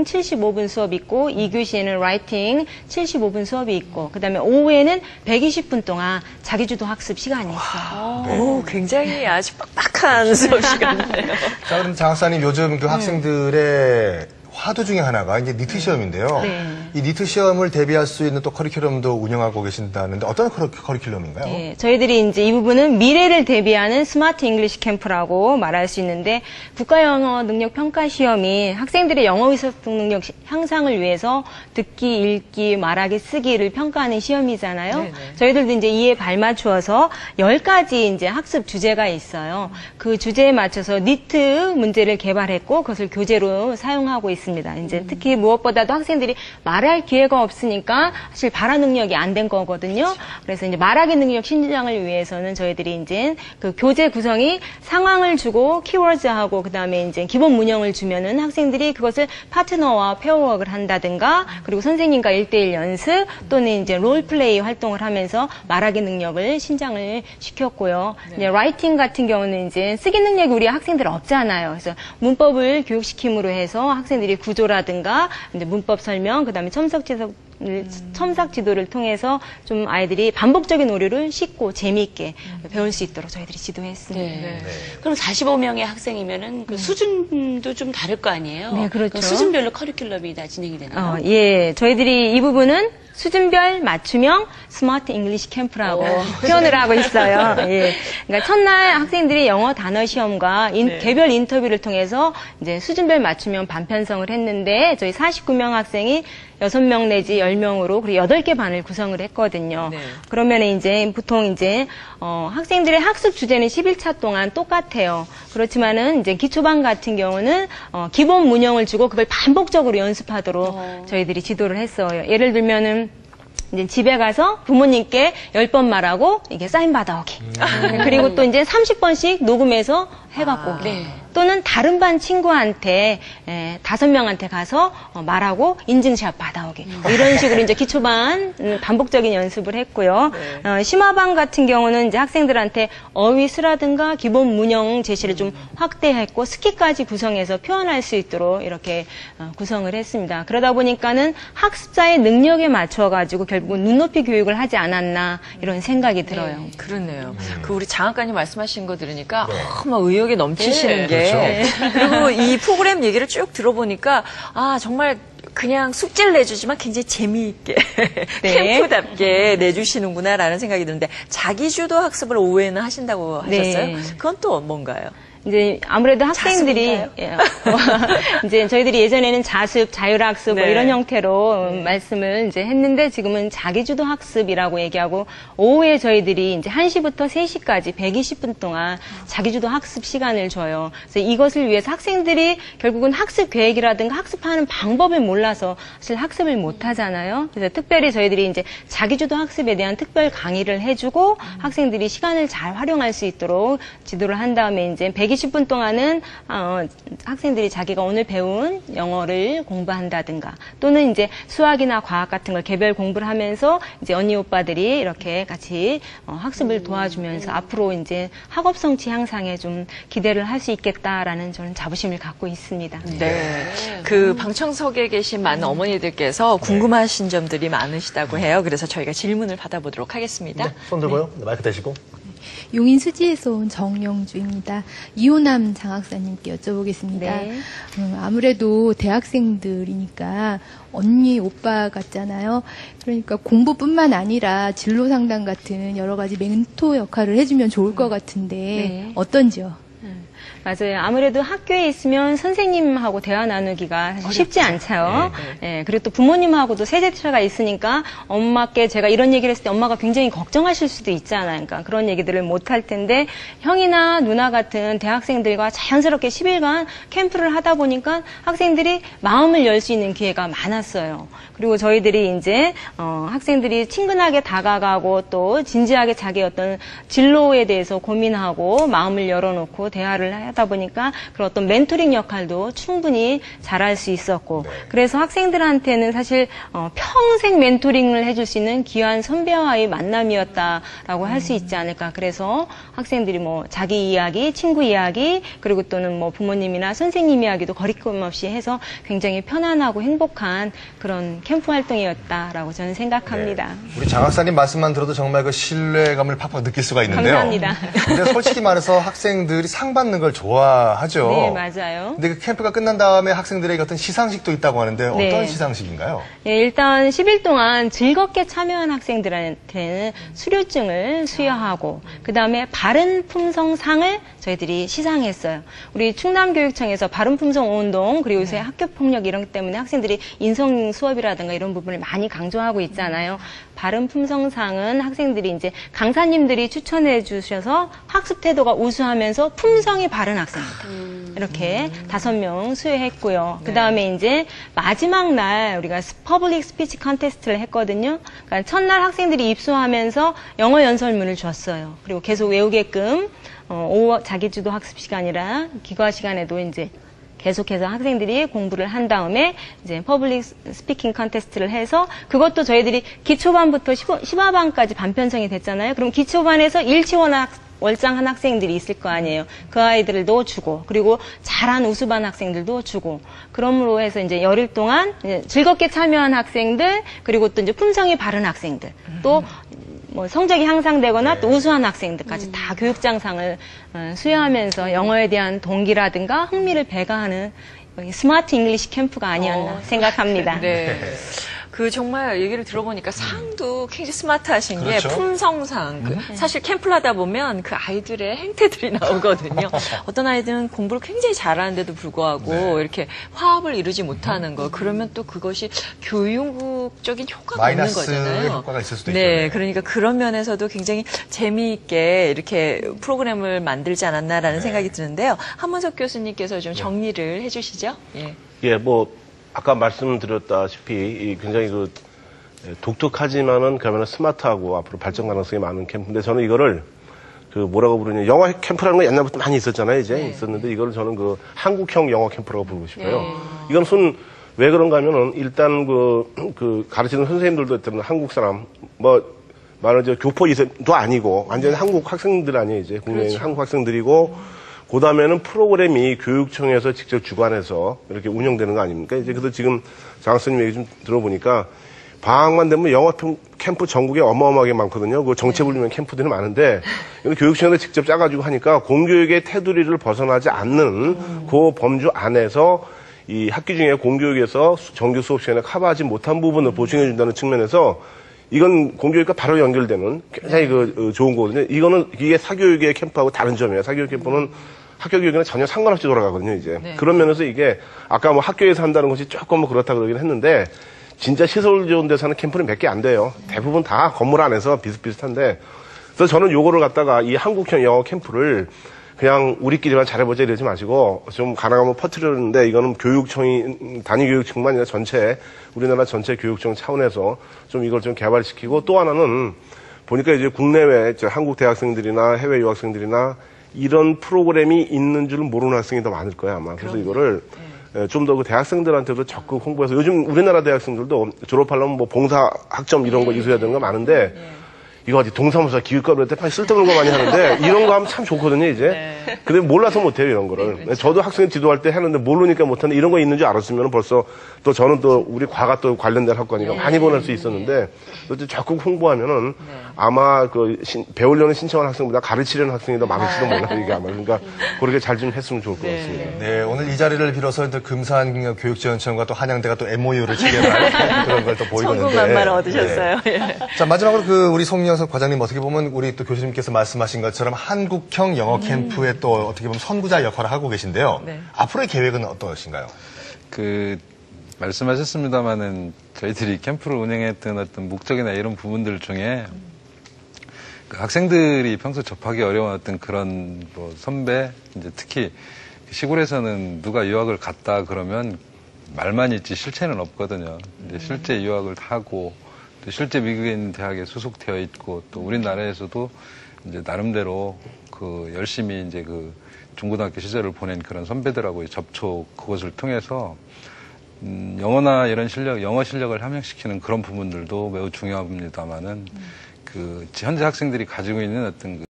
리딩 75분 수업 있고 2교시에는 라이팅 75분 수업이 있고 그다음에 오후에는 120분 동안 자기주도 학습 시간이 있어요. 오, 굉장히 아주 빡빡한 수업 시간이네요. 자, 그럼 장 박사님 요즘 그 학생들의 화두 중에 하나가 이제 니트 시험인데요. 네. 이 니트 시험을 대비할 수 있는 또 커리큘럼도 운영하고 계신다는데 어떤 커리큘럼인가요? 네, 저희들이 이제 이 부분은 미래를 대비하는 스마트 잉글리시 캠프라고 말할 수 있는데 국가 영어 능력 평가 시험이 학생들의 영어 의사소통 능력 향상을 위해서 듣기, 읽기, 말하기, 쓰기를 평가하는 시험이잖아요. 네네. 저희들도 이제 이에 발맞추어서 10가지 이제 학습 주제가 있어요. 그 주제에 맞춰서 니트 문제를 개발했고 그것을 교재로 사용하고 있습니다. 이제 특히 무엇보다도 학생들이 말할 기회가 없으니까 사실 발화 능력이 안 된 거거든요. 그래서 이제 말하기 능력 신장을 위해서는 저희들이 이제 그 교재 구성이 상황을 주고 키워드하고 그다음에 이제 기본 문형을 주면은 학생들이 그것을 파트너와 페어워크를 한다든가 그리고 선생님과 1대1 연습 또는 이제 롤플레이 활동을 하면서 말하기 능력을 신장을 시켰고요. 이제 라이팅 같은 경우는 이제 쓰기 능력이 우리 학생들 없잖아요. 그래서 문법을 교육시킴으로 해서 학생들이 구조라든가 이제 문법 설명, 그다음에 첨삭 지도를 통해서 좀 아이들이 반복적인 오류를 쉽고 재미있게 배울 수 있도록 저희들이 지도했습니다. 네. 그럼 45명의 학생이면은 그 수준도 좀 다를 거 아니에요? 네, 그렇죠. 그 수준별로 커리큘럼이 다 진행이 되나요? 예, 저희들이 이 부분은 수준별 맞춤형 스마트 잉글리시 캠프라고 표현을 하고 있어요. 예. 그러니까 첫날 학생들이 영어 단어 시험과 개별 인터뷰를 통해서 이제 수준별 맞춤형 반편성을 했는데 저희 49명 학생이 6명 내지 10명으로 그리고 8개 반을 구성을 했거든요. 네. 그러면 이제 보통 이제 학생들의 학습 주제는 11차 동안 똑같아요. 그렇지만은 이제 기초반 같은 경우는 기본 문형을 주고 그걸 반복적으로 연습하도록 저희들이 지도를 했어요. 예를 들면은 이제 집에 가서 부모님께 10번 말하고 이게 사인 받아오기. 그리고 또 이제 30번씩 녹음해서 해갖고 오기. 또는 다른 반 친구한테 5명한테 가서 말하고 인증샷 받아오기. 이런 식으로 이제 기초반 반복적인 연습을 했고요. 심화반 같은 경우는 이제 학생들한테 어휘수라든가 기본 문형 제시를 좀 확대했고 스키까지 구성해서 표현할 수 있도록 이렇게 구성을 했습니다. 그러다 보니까는 학습자의 능력에 맞춰가지고 결국은 눈높이 교육을 하지 않았나 이런 생각이 들어요. 그렇네요. 그 우리 장학관님 말씀하신 거 들으니까 막 의욕이 넘치시는 게 그렇죠. 그리고 이 프로그램 얘기를 쭉 들어보니까 정말 그냥 숙제를 내주지만 굉장히 재미있게 캠프답게 내주시는구나라는 생각이 드는데 자기주도 학습을 오후에는 하신다고 하셨어요? 그건 또 뭔가요? 이제 아무래도 학생들이 이제 저희들이 예전에는 자습, 자율학습 뭐 이런 형태로 말씀을 이제 했는데 지금은 자기주도 학습이라고 얘기하고 오후에 저희들이 이제 1시부터 3시까지 120분 동안 자기주도 학습 시간을 줘요. 그래서 이것을 위해서 학생들이 결국은 학습 계획이라든가 학습하는 방법을 몰라서 사실 학습을 못 하잖아요. 그래서 특별히 저희들이 이제 자기주도 학습에 대한 특별 강의를 해주고 학생들이 시간을 잘 활용할 수 있도록 지도를 한 다음에 이제 120분 동안은 학생들이 자기가 오늘 배운 영어를 공부한다든가 또는 이제 수학이나 과학 같은 걸 개별 공부를 하면서 이제 언니 오빠들이 이렇게 같이 학습을 도와주면서 앞으로 이제 학업 성취 향상에 좀 기대를 할 수 있겠다라는 저는 자부심을 갖고 있습니다. 네. 그 방청석에 계신 많은 어머니들께서 궁금하신 점들이 많으시다고 해요. 그래서 저희가 질문을 받아보도록 하겠습니다. 손 들고요. 마이크 대시고. 용인 수지에서 온 정영주입니다. 이호남 장학사님께 여쭤보겠습니다. 아무래도 대학생들이니까 언니, 오빠 같잖아요. 그러니까 공부뿐만 아니라 진로 상담 같은 여러 가지 멘토 역할을 해주면 좋을 것 같은데 어떤지요? 맞아요. 아무래도 학교에 있으면 선생님하고 대화 나누기가 사실 쉽지 않죠. 그리고 또 부모님하고도 세대차가 있으니까 엄마께 제가 이런 얘기를 했을 때 엄마가 굉장히 걱정하실 수도 있잖아요. 그러니까 그런 얘기들을 못 할 텐데 형이나 누나 같은 대학생들과 자연스럽게 10일간 캠프를 하다 보니까 학생들이 마음을 열 수 있는 기회가 많았어요. 그리고 저희들이 이제 학생들이 친근하게 다가가고 또 진지하게 자기 어떤 진로에 대해서 고민하고 마음을 열어놓고 대화를 역할을 하다 보니까 그런 어떤 멘토링 역할도 충분히 잘할 수 있었고 그래서 학생들한테는 사실 평생 멘토링을 해줄 수 있는 귀한 선배와의 만남이었다라고 할 수 있지 않을까. 그래서 학생들이 뭐 자기 이야기, 친구 이야기 그리고 또는 뭐 부모님이나 선생님 이야기도 거리낌 없이 해서 굉장히 편안하고 행복한 그런 캠프 활동이었다라고 저는 생각합니다. 네. 우리 장 박사님 말씀만 들어도 정말 그 신뢰감을 팍팍 느낄 수가 있는데요. 감사합니다. 근데 솔직히 말해서 학생들이 상 받는 걸 좋아하죠. 네, 맞아요. 근데 그 캠프가 끝난 다음에 학생들에게 어떤 시상식도 있다고 하는데 어떤 네. 시상식인가요? 네, 일단 10일 동안 즐겁게 참여한 학생들한테는 수료증을 수여하고 그다음에 바른 품성상을 저희들이 시상했어요. 우리 충남교육청에서 바른 품성 운동 그리고 요새 학교 폭력 이런 것 때문에 학생들이 인성 수업이라든가 이런 부분을 많이 강조하고 있잖아요. 바른 품성상은 학생들이 이제 강사님들이 추천해 주셔서 학습 태도가 우수하면서 품성이 바른 학생들 이렇게 5명 수여했고요. 그다음에 이제 마지막 날 우리가 퍼블릭 스피치 컨테스트를 했거든요. 그러니까 첫날 학생들이 입소하면서 영어 연설문을 줬어요. 그리고 계속 외우게끔 오후 자기주도 학습 시간이라 기과 시간에도 이제 계속해서 학생들이 공부를 한 다음에 이제 퍼블릭 스피킹 컨테스트를 해서 그것도 저희들이 기초반부터 10화반까지 반편성이 됐잖아요. 그럼 기초반에서 일치원 월장한 학생들이 있을 거 아니에요. 그 아이들도 주고 그리고 잘한 우수반 학생들도 주고 그러므로 해서 이제 열흘 동안 이제 즐겁게 참여한 학생들 그리고 또 이제 품성이 바른 학생들 또 뭐 성적이 향상되거나 또 우수한 학생들까지 다 교육장상을 수여하면서 영어에 대한 동기라든가 흥미를 배가하는 스마트 잉글리시 캠프가 아니었나 생각합니다. 네. 그 정말 얘기를 들어보니까 상도 굉장히 스마트하신 그렇죠. 게 품성상. 사실 캠프를 하다 보면 그 아이들의 행태들이 나오거든요. 어떤 아이들은 공부를 굉장히 잘하는데도 불구하고 이렇게 화합을 이루지 못하는 거. 그러면 또 그것이 교육적인 효과가 없는 마이너스의 거잖아요. 효과가 있을 수도 네, 있죠. 그러니까 그런 면에서도 굉장히 재미있게 이렇게 프로그램을 만들지 않았나라는 생각이 드는데요. 한문석 교수님께서 좀 정리를 해주시죠. 예. 예, 뭐 아까 말씀드렸다시피 굉장히 그 독특하지만은 그러면 스마트하고 앞으로 발전 가능성이 많은 캠프인데 저는 이거를 그 뭐라고 부르냐 영어 캠프라는 거 옛날부터 많이 있었잖아요. 이제 있었는데 이거를 저는 그 한국형 영어 캠프라고 부르고 싶어요. 이건 왜 그런가 하면은 일단 그 가르치는 선생님들도 때문에 한국 사람 뭐 말하자면 교포 이세도 아니고 완전히 한국 학생들 아니에요. 이제 국내에 있는 한국 학생들이고 그 다음에는 프로그램이 교육청에서 직접 주관해서 이렇게 운영되는 거 아닙니까? 이제 그래서 지금 장 학생님 얘기 좀 들어보니까 방학만 되면 영어 캠프 전국에 어마어마하게 많거든요. 그 정체불명 캠프들이 많은데 이건 교육청에서 직접 짜가지고 하니까 공교육의 테두리를 벗어나지 않는 그 범주 안에서 이 학기 중에 공교육에서 정규 수업 시간에 커버하지 못한 부분을 보충해준다는 측면에서 이건 공교육과 바로 연결되는 굉장히 좋은 거거든요. 이게 사교육의 캠프하고 다른 점이에요. 사교육 캠프는 학교 교육이랑 전혀 상관없이 돌아가거든요, 이제. 그런 면에서 이게 아까 뭐 학교에서 한다는 것이 조금 뭐 그렇다 그러긴 했는데 진짜 시설 좋은 데서 하는 캠프는 몇 개 안 돼요. 대부분 다 건물 안에서 비슷비슷한데 그래서 저는 요거를 갖다가 이 한국형 영어 캠프를 그냥 우리끼리만 잘해보자 이러지 마시고 좀 가능하면 퍼뜨리는데 이거는 교육청이 단위교육청만 아니라 전체 우리나라 전체 교육청 차원에서 좀 이걸 좀 개발시키고 또 하나는 보니까 이제 국내외 한국 대학생들이나 해외 유학생들이나 이런 프로그램이 있는 줄 모르는 학생이 더 많을 거예요 아마. 그래서 이거를 좀 더 그 대학생들한테도 적극 홍보해서 요즘 우리나라 대학생들도 졸업하려면 뭐 봉사 학점 이런 거 이수해야 되는 거 많은데 이거 어디 동사무소 기획과로 할 때 쓸데없는 거 많이 하는데 이런 거 하면 참 좋거든요 이제. 근데 몰라서 못해요 이런 거를. 저도 학생 지도할 때 하는데 모르니까 못하는데 이런 거 있는 줄 알았으면 벌써 또 저는 또 우리 과가 또 관련된 학과니까 많이 보낼 수 있었는데 또 적극 홍보하면은 아마 배우려는 신청한 학생보다 가르치려는 학생이 더 많을지도 몰라요 이게 아마. 그러니까 그렇게 잘 좀 했으면 좋을 것 같습니다. 네, 오늘 이 자리를 빌어서 또 금산교육지원청과 또 한양대가 또 MOU를 체결할 그런 걸 또 보이는데. 천군만마를 얻으셨어요. 자, 마지막으로 우리 송영석 과장님 어떻게 보면 우리 또 교수님께서 말씀하신 것처럼 한국형 영어 캠프의 또 어떻게 보면 선구자 역할을 하고 계신데요. 앞으로의 계획은 어떠신가요? 말씀하셨습니다마는 저희들이 캠프를 운영했던 어떤 목적이나 이런 부분들 중에 학생들이 평소 접하기 어려운 어떤 그런 뭐 선배, 이제 특히 시골에서는 누가 유학을 갔다 그러면 말만 있지 실체는 없거든요. 근데 실제 유학을 하고 또 실제 미국에 있는 대학에 소속되어 있고 또 우리나라에서도 이제 나름대로 그 열심히 이제 그 중고등학교 시절을 보낸 그런 선배들하고의 접촉, 그것을 통해서 영어나 이런 실력, 영어 실력을 함양시키는 그런 부분들도 매우 중요합니다만은 그 현재 학생들이 가지고 있는 어떤 그